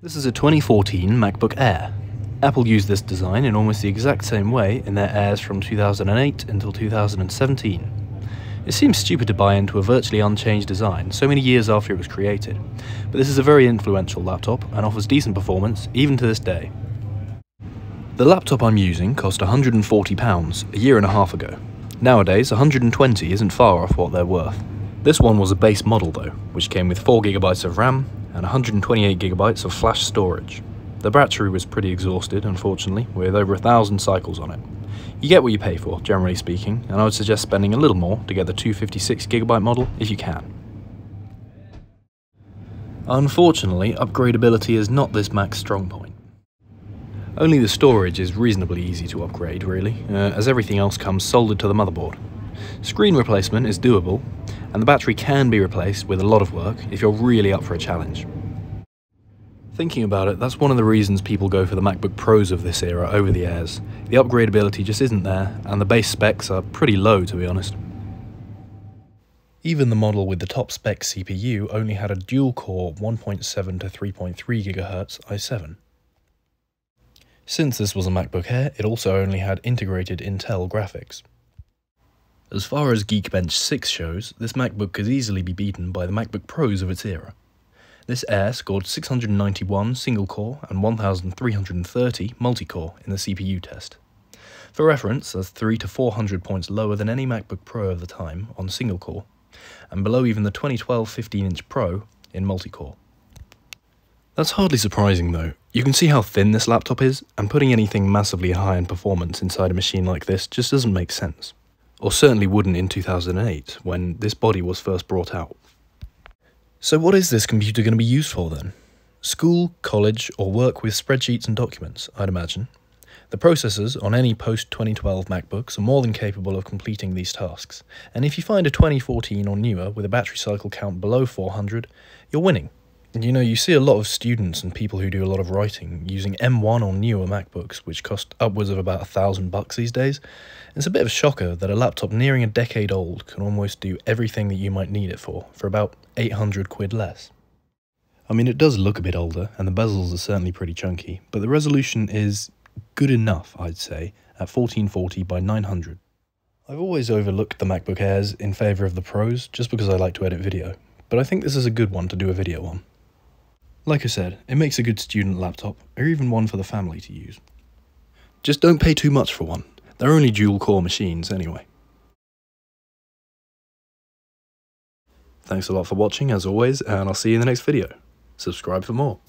This is a 2014 MacBook Air. Apple used this design in almost the exact same way in their Airs from 2008 until 2017. It seems stupid to buy into a virtually unchanged design so many years after it was created, but this is a very influential laptop and offers decent performance even to this day. The laptop I'm using cost £140 a year and a half ago. Nowadays, £120 isn't far off what they're worth. This one was a base model though, which came with 4GB of RAM and 128GB of flash storage. The battery was pretty exhausted, unfortunately, with over 1,000 cycles on it. You get what you pay for, generally speaking, and I would suggest spending a little more to get the 256GB model if you can. Unfortunately, upgradability is not this Mac's strong point. Only the storage is reasonably easy to upgrade, really, as everything else comes soldered to the motherboard. Screen replacement is doable, and the battery can be replaced with a lot of work if you're really up for a challenge. Thinking about it, that's one of the reasons people go for the MacBook Pros of this era over the Airs. The upgradability just isn't there, and the base specs are pretty low, to be honest. Even the model with the top spec CPU only had a dual-core 1.7 to 3.3 GHz i7. Since this was a MacBook Air, it also only had integrated Intel graphics. As far as Geekbench 6 shows, this MacBook could easily be beaten by the MacBook Pros of its era. This Air scored 691 single-core and 1,330 multi-core in the CPU test. For reference, that's 300 to 400 points lower than any MacBook Pro of the time on single-core, and below even the 2012 15-inch Pro in multi-core. That's hardly surprising though. You can see how thin this laptop is, and putting anything massively high in performance inside a machine like this just doesn't make sense. Or certainly wouldn't in 2008, when this body was first brought out. So what is this computer going to be used for then? School, college, or work with spreadsheets and documents, I'd imagine. The processors on any post-2012 MacBooks are more than capable of completing these tasks, and if you find a 2014 or newer with a battery cycle count below 400, you're winning. You know, you see a lot of students and people who do a lot of writing using M1 or newer MacBooks, which cost upwards of about $1,000 these days. It's a bit of a shocker that a laptop nearing a decade old can almost do everything that you might need it for about 800 quid less. I mean, it does look a bit older, and the bezels are certainly pretty chunky, but the resolution is good enough, I'd say, at 1440 by 900. I've always overlooked the MacBook Airs in favour of the Pros, just because I like to edit video, but I think this is a good one to do a video on. Like I said, it makes a good student laptop, or even one for the family to use. Just don't pay too much for one. They're only dual-core machines anyway. Thanks a lot for watching as always, and I'll see you in the next video. Subscribe for more.